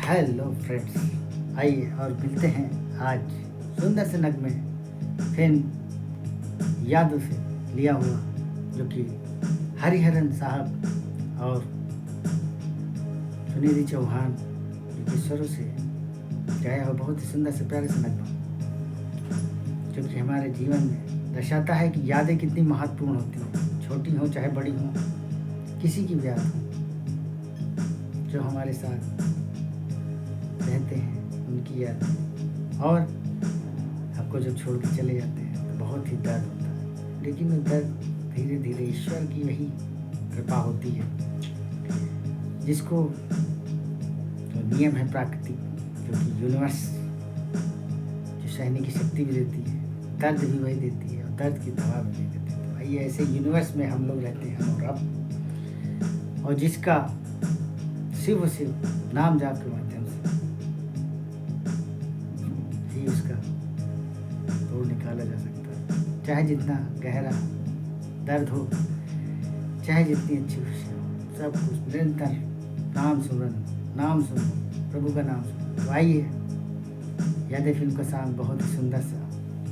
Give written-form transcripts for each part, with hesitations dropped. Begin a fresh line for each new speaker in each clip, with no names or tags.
Hello friends, आइए और मिलते हैं आज सुंदर से नगमे फिल्म यादों से लिया हुआ, जो कि हरिहरन साहब और सुनिधि चौहान जो कि स्वरों से गाया हुआ बहुत ही सुंदर से प्यारे से नगमा, जो कि हमारे जीवन में दर्शाता है कि यादें कितनी महत्वपूर्ण होती हैं, छोटी हों चाहे बड़ी हों, किसी की भी याद हो जो हमारे साथ रहते हैं उनकी याद, और आपको जब छोड़ के चले जाते हैं तो बहुत ही दर्द होता है, लेकिन वो दर्द धीरे धीरे ईश्वर की वही कृपा होती है, जिसको तो नियम है प्राकृतिक, जो कि यूनिवर्स जो सहने की शक्ति भी देती है, दर्द भी वही देती है और दर्द की दवा भी नहीं देती। तो आइए ऐसे यूनिवर्स में हम लोग रहते हैं और अब, और जिसका शिव नाम जाप के माध्यम से ही उसका तोड़ निकाला जा सकता है। चाहे जितना गहरा दर्द हो, चाहे जितनी अच्छी खुशी हो, सब कुछ निरंतर नाम सुनो, प्रभु का नाम सुनो। तो आइए यादें फिल्म का सॉन्ग बहुत ही सुंदर सा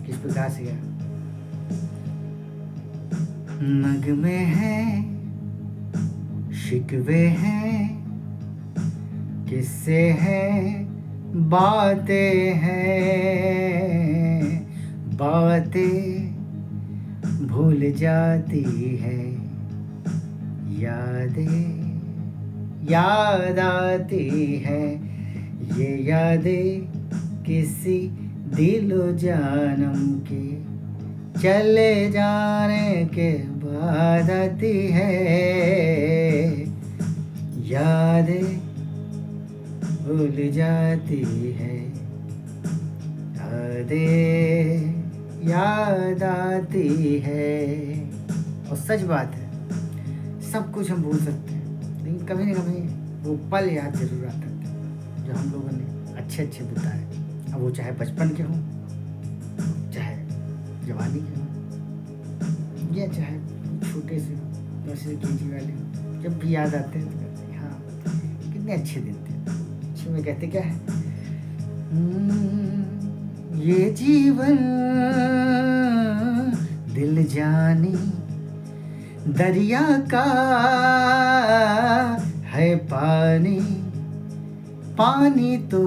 किस प्रकार से गया। नगमे हैं, शिकवे हैं, किस्से हैं, बातें हैं, बातें भूल जाती है, यादें याद आती है, ये यादें किसी दिलो जानम के चले जाने के बाद आती है, यादें भूल जाती है, यादें याद आती है। और सच बात है, सब कुछ हम भूल सकते हैं, लेकिन कभी ना कभी वो पल याद जरूर आता है जो हम लोगों ने अच्छे बिताए। अब वो चाहे बचपन के हों, चाहे जवानी के हों, या चाहे छोटे से नर्सरी केजी वाले हों, जब भी याद आते हैं तो कहते हैं हाँ कितने अच्छे दिन थे। में कहते क्या है, ये जीवन दिल जानी दरिया का है पानी, पानी तो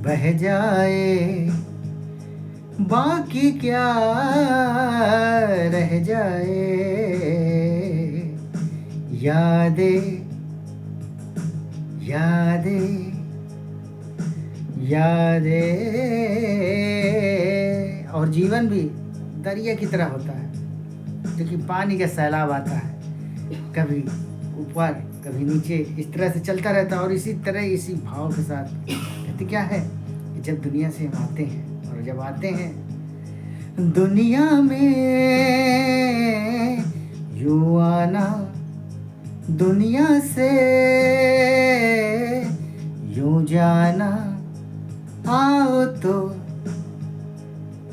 बह जाए, बाकी क्या रह जाए, यादें यादें यादें। और जीवन भी दरिया की तरह होता है, जो कि पानी का सैलाब आता है, कभी ऊपर कभी नीचे, इस तरह से चलता रहता है। और इसी तरह इसी भाव के साथ कहते क्या है कि जब दुनिया से हम आते हैं, और जब आते हैं दुनिया में यूं आना, दुनिया से यूं जाना, आओ तो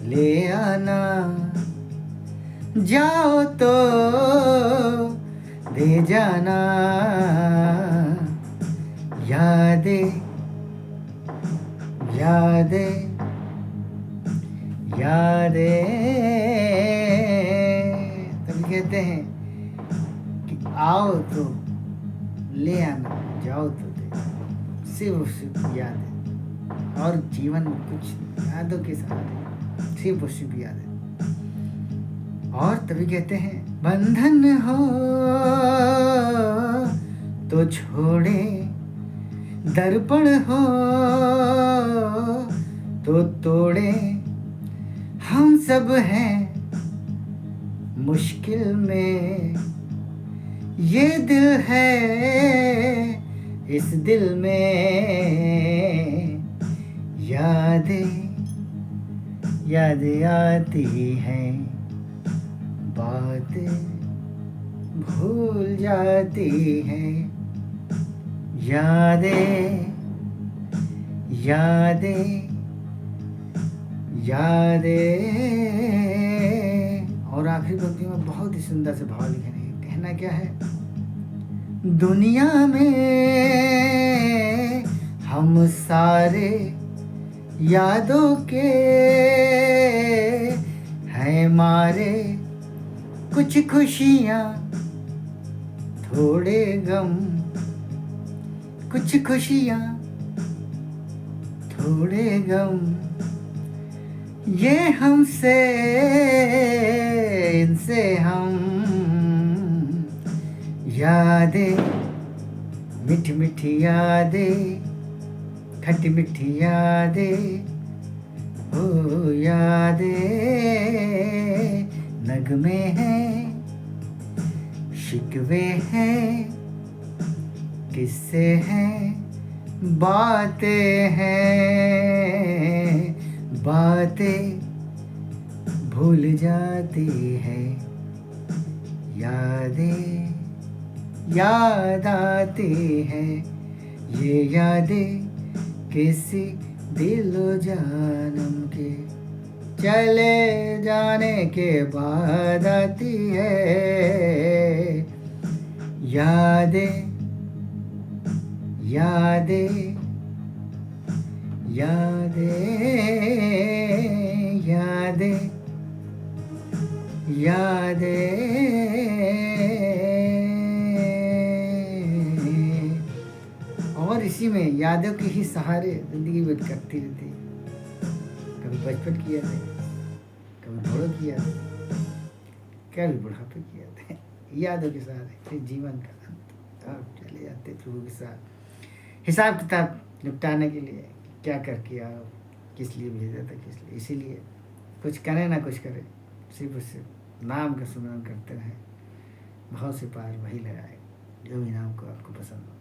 ले आना, जाओ तो दे जाना, यादें यादें यादें। तभी कहते हैं कि आओ तो ले आना, जाओ तो दे, सिर्फ याद है। और जीवन में कुछ यादों के सहारे सिर्फ याद है। और तभी कहते हैं बंधन हो तो छोड़े, दर्पण हो तो तोड़े, हम सब हैं मुश्किल में, ये दिल है इस दिल में, यादें यादें आती हैं, बातें भूल जाती हैं, यादें यादें यादें। और आखिरी पंक्ति में बहुत ही सुंदर से भाव लिखे हैं। कहना क्या है, दुनिया में सारे यादों के हैं मारे, कुछ खुशियाँ थोड़े गम, कुछ खुशियाँ थोड़े गम, ये हमसे इनसे हम, यादें मीठी मीठी यादें, खट्टी मीठी यादें, ओ यादें नगमे हैं, शिकवे हैं, किस्से हैं, बातें हैं, बातें भूल जाती है, यादें याद आती है, ये यादें किसी दिलो जानम के चले जाने के बाद आती है, यादें यादें यादें यादें यादें। और इसी में यादों के ही सहारे जिंदगी व्यतीत करती रहती है। कभी बचपन की यादें, कभी बड़ों की यादें, कभी बुढ़ापे की यादें, यादों के सहारे फिर जीवन का अंत। आप चले जाते प्रभु के साथ हिसाब किताब निपटाने के लिए, क्या करके आओ, किस लिए भेजा था, किस लिए, इसीलिए कुछ करें ना कुछ करें, सिर्फ सिर्फ नाम का सुमरन करते रहें, बहुत से पार वही लगाए जो भी नाम को आपको पसंद हो,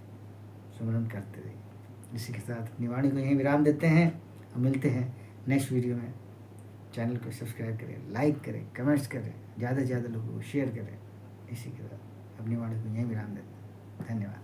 सुमरन करते रहिए। इसी के साथ अपनी वाणी को यहीं विराम देते हैं और मिलते हैं नेक्स्ट वीडियो में। चैनल को सब्सक्राइब करें, लाइक करें, कमेंट्स करें, ज़्यादा से ज़्यादा लोगों को शेयर करें। इसी के साथ अपनी वाणी को यहीं विराम देते हैं। धन्यवाद।